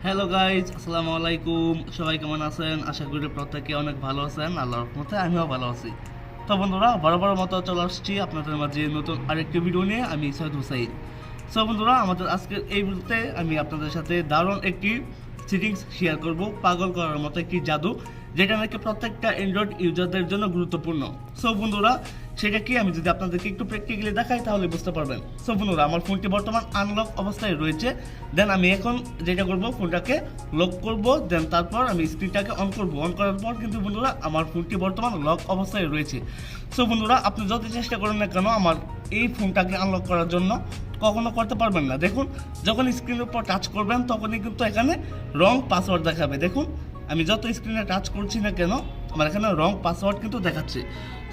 Hello guys, আসসালামু আলাইকুম। সবাই কেমন আছেন? আশা করি প্রত্যেকে অনেক ভালো আছেন। আল্লাহর রহমতে আমিও ভালো আছি। তো বন্ধুরা, বরাবর মতো চলে আসছি আপনাদের মাঝে নতুন আরেকটি ভিডিও নিয়ে। আমি সৈয়দ হুসাইন। সো বন্ধুরা, আমাদের আজকের এই ভিডিওতে আমি আপনাদের সাথে দারুণ একটি সেটিংস শেয়ার করব, পাগল করার মতো একটি জাদু, যেটা নাকি প্রত্যেকটা অ্যান্ড্রয়েড ইউজারদের জন্য গুরুত্বপূর্ণ। সো বন্ধুরা, সেটা কি আমি যদি আপনাদেরকে একটু প্র্যাকটিক্যালি দেখাই তাহলে বুঝতে পারবেন। সো বন্ধুরা, আমার ফোনটি বর্তমান আনলক অবস্থায় রয়েছে। দেন আমি এখন যেটা করব, ফোনটাকে লক করব। দেন তারপর আমি স্ক্রিনটাকে অন করব। অন করার পর কিন্তু বন্ধুরা আমার ফোনটি বর্তমান লক অবস্থায় রয়েছে। সো বন্ধুরা, আপনি যত চেষ্টা করেন না কেন আমার এই ফোনটাকে আনলক করার জন্য কখনো করতে পারবেন না। দেখুন, যখন স্ক্রিনের উপর টাচ করবেন তখনই কিন্তু এখানে রং পাসওয়ার্ড দেখাবে। দেখুন, আমি যত স্ক্রিনে টাচ করছি না কেন আমার এখানে রং পাসওয়ার্ড কিন্তু দেখাচ্ছে।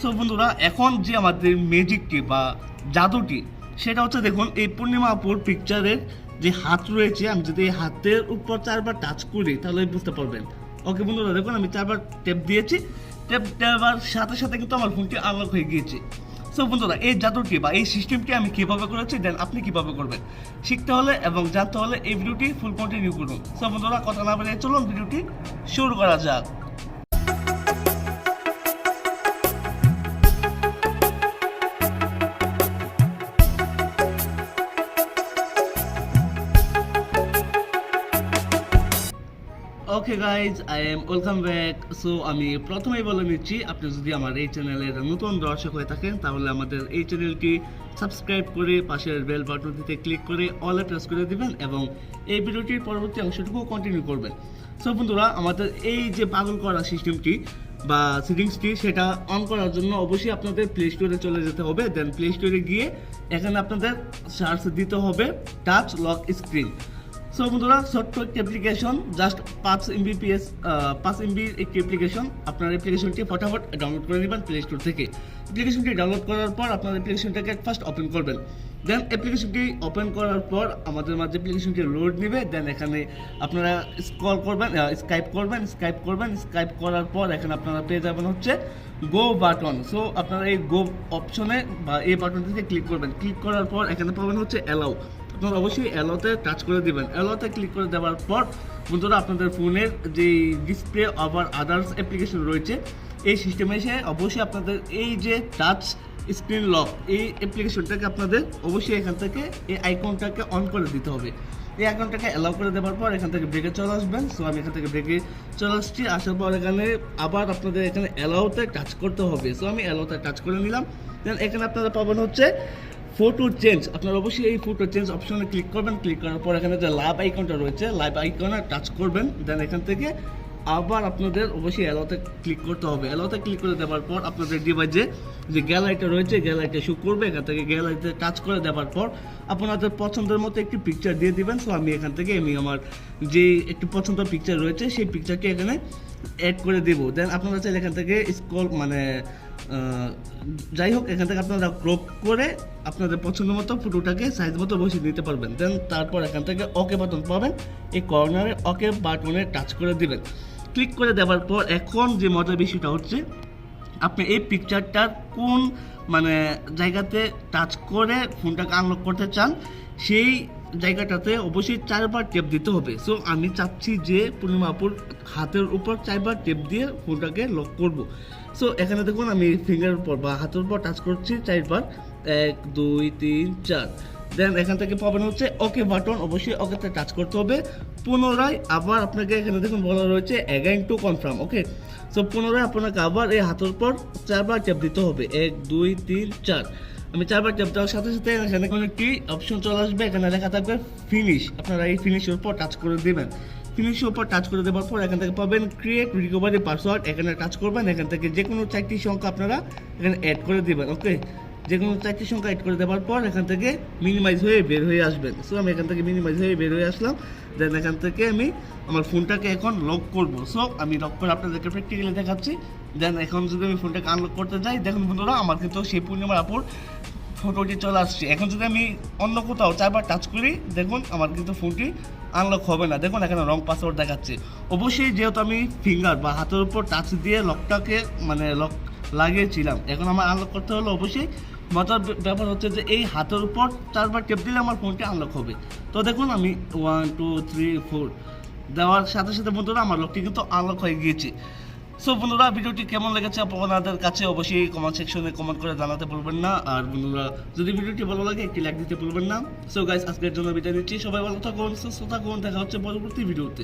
সো বন্ধুরা, এখন যে আমাদের ম্যাজিকটি বা জাদুটি সেটা হচ্ছে, দেখুন এই পূর্ণিমা আপুর পিকচারের যে হাত রয়েছে, আমি যদি এই হাতের উপর 4বার টাচ করি তাহলে বুঝতে পারবেন। ওকে বন্ধুরা, দেখুন আমি 4বার টেপ দিয়েছি। টেপ দেওয়ার সাথে সাথে কিন্তু আমার ফোনটি আনলক হয়ে গিয়েছে। সো বন্ধুরা, এই জাদুটি বা এই সিস্টেমটি আমি কীভাবে করেছি, দেন আপনি কীভাবে করবেন শিখতে হলে এবং জানতে হলে এই ভিডিওটি ফুল কন্টিনিউ করুন। সো বন্ধুরা, কথা না বলে চলুন ভিডিওটি শুরু করা যাক। Okay guys, I am welcome back. So আমি প্রথমেই বলে নিচ্ছি, আপনি যদি আমার এই চ্যানেলের নতুন দর্শক হয়ে থাকেন তাহলে আমাদের এই চ্যানেলটি সাবস্ক্রাইব করে পাশের বেল বাটনটিতে ক্লিক করে অলে প্রেস করে দিবেন এবং এই ভিডিওটির পরবর্তী অংশটুকু কন্টিনিউ করবেন। সো বন্ধুরা, আমাদের এই যে পাগল করা সিস্টেমটি বা সেটিংসটি সেটা অন করার জন্য অবশ্যই আপনাদের প্লে স্টোরে চলে যেতে হবে। দেন প্লে স্টোরে গিয়ে এখানে আপনাদের সার্চ দিতে হবে টাচ লক স্ক্রিন। সো বন্ধুরা, ছোট্ট একটি অ্যাপ্লিকেশন, জাস্ট 5 এমবির একটি অ্যাপ্লিকেশন। আপনার অ্যাপ্লিকেশনটি ফটাফট ডাউনলোড করে নেবেন প্লে স্টোর থেকে। অ্যাপ্লিকেশনটি ডাউনলোড করার পর আপনার অ্যাপ্লিকেশনটাকে ফার্স্ট ওপেন করবেন। দেন অ্যাপ্লিকেশনটি ওপেন করার পর আমাদের মাঝে অ্যাপ্লিকেশনটি লোড নেবে। দেন এখানে আপনারা স্ক্রল করবেন, স্কাইপ করার পর এখানে আপনারা পেয়ে যাবেন হচ্ছে গো বাটন। সো আপনারা এই গো অপশনে বা এই বাটনটিতে ক্লিক করবেন। ক্লিক করার পর এখানে পাবেন হচ্ছে অ্যালাউ। আপনারা অবশ্যই অ্যালোতে টাচ করে দেবেন। অ্যালোতে ক্লিক করে দেওয়ার পর বন্ধুরা, আপনাদের ফোনের যে ডিসপ্লে আবার আদার্স অ্যাপ্লিকেশন রয়েছে এই সিস্টেমে এসে অবশ্যই আপনাদের এই যে টাচ স্ক্রিন লক এই অ্যাপ্লিকেশনটাকে আপনাদের অবশ্যই এখান থেকে এই আইকনটাকে অন করে দিতে হবে। এই আইকনটাকে অ্যালাউ করে দেওয়ার পর এখান থেকে ব্রেকে চলে আসবেন। সো আমি এখান থেকে ব্রেকে চলে আসছি। আসার পর এখানে আবার আপনাদের এখানে অ্যালাউতে টাচ করতে হবে। সো আমি অ্যালাউতে টাচ করে নিলাম। দেন এখানে আপনারা পাবেন হচ্ছে ফটো চেঞ্জ। আপনারা অবশ্যই এই ফটো চেঞ্জ অপশনে ক্লিক করবেন। ক্লিক করার পর এখানে যে লাভ আইকনটা রয়েছে লাইভ আইকনে টাচ করবেন। দেন এখান থেকে আবার আপনাদের অবশ্যই অ্যালোতে ক্লিক করতে হবে। অ্যালোতে ক্লিক করে দেওয়ার পর আপনাদের ডিভাইসে যে গ্যালারিটা রয়েছে গ্যালারিটা শো করবে। এখান থেকে গ্যালারিতে টাচ করে দেওয়ার পর আপনাদের পছন্দের মতো একটি পিকচার দিয়ে দিবেন। সো আমি এখান থেকে আমার যে একটি পছন্দের পিকচার রয়েছে সেই পিকচারটি এখানে অ্যাড করে দেবো। দেন আপনারা চাইলে এখান থেকে স্ক্রল যাই হোক, এখান থেকে আপনারা ক্রপ করে আপনাদের পছন্দ মতো ফটোটাকে সাইজ মতো বসিয়ে দিতে পারবেন। দেন তারপর এখান থেকে ওকে বাটন পাবেন। এই কর্নারে ওকে বাটনে টাচ করে দিবেন। ক্লিক করে দেওয়ার পর এখন যে মজার বিষয়টা হচ্ছে, আপনি এই পিকচারটার কোন জায়গাতে টাচ করে ফোনটাকে আনলক করতে চান সেই জায়গাটাতে অবশ্যই 4বার টেপ দিতে হবে। সো আমি চাচ্ছি যে পূর্ণিমা আপুর হাতের উপর 4বার টেপ দিয়ে ফোনটাকে লক করব। সো এখানে দেখুন আমি ফিঙ্গারের উপর বা হাতের উপর টাচ করছি 4বার, 1 2 3 4। দেন এখান থেকে পাবেন হচ্ছে ওকে বাটন। অবশ্যই ওকেতে টাচ করতে হবে। পুনরায় আবার আপনাকে এখানে দেখুন বলা রয়েছে again to confirm. Okay, so পুনরায় আপনাকে আবার এই হাতের উপর 4বার টেপ দিতে হবে, 1 2 3 4। আমি 4বার টেপ দেওয়ার সাথে সাথে এখানে কোনো একটি অপশন চলে আসবে। এখানে লেখা থাকবে ফিনিশ। আপনারা এই ফিনিশের উপর টাচ করে দেবেন। ফিনিশের উপর টাচ করে দেওয়ার পর এখান থেকে পাবেন ক্রিয়েট রিকভারি পাসওয়ার্ড। এখানে টাচ করবেন। এখান থেকে যে কোনো 4টি সংখ্যা আপনারা এখানে অ্যাড করে দেবেন। ওকে, যে কোনো 4টি সংখ্যা অ্যাড করে দেওয়ার পর এখান থেকে মিনিমাইজ হয়ে বের হয়ে আসবেন। সো আমি এখান থেকে মিনিমাইজ হয়ে বের হয়ে আসলাম। দেন এখান থেকে আমি আমার ফোনটাকে এখন লক করব। সো আমি লক করে আপনাদেরকে প্র্যাকটিক্যালি দেখাচ্ছি। দেন এখন যদি আমি ফোনটাকে আনলক করতে যাই, দেখুন বন্ধুরা আমার কিন্তু সেই পূর্ণিমার আপুর ফটোটি চলে আসছে। এখন যদি আমি অন্য কোথাও 4বার টাচ করি, দেখুন আমার কিন্তু ফোনটি আনলক হবে না। দেখুন এখানে রং পাসওয়ার্ড দেখাচ্ছে। অবশ্যই যেহেতু আমি ফিঙ্গার বা হাতের উপর টাচ দিয়ে লকটাকে লক লাগিয়েছিলাম, এখন আমার আনলক করতে হলে অবশ্যই মজার ব্যাপার হচ্ছে যে এই হাতের উপর 4বার টেপ দিলে আমার ফোনটি আনলক হবে। তো দেখুন আমি 1 2 3 4 দেওয়ার সাথে সাথে বন্ধুরা আমার লোকটি কিন্তু আনলক হয়ে গিয়েছে। সো বন্ধুরা ভিডিওটি কেমন লেগেছে আপনাদের কাছে অবশ্যই কমেন্ট সেকশনে কমেন্ট করে জানাতে ভুলবেন না। আর বন্ধুরা যদি ভিডিওটি ভালো লাগে একটি লাইক দিতে ভুলবেন না। সো গাইস আজকের জন্য বিদায় নিচ্ছি, সবাই ভালো থাকুন, সুস্থ থাকুন, দেখা হচ্ছে পরবর্তী ভিডিওতে।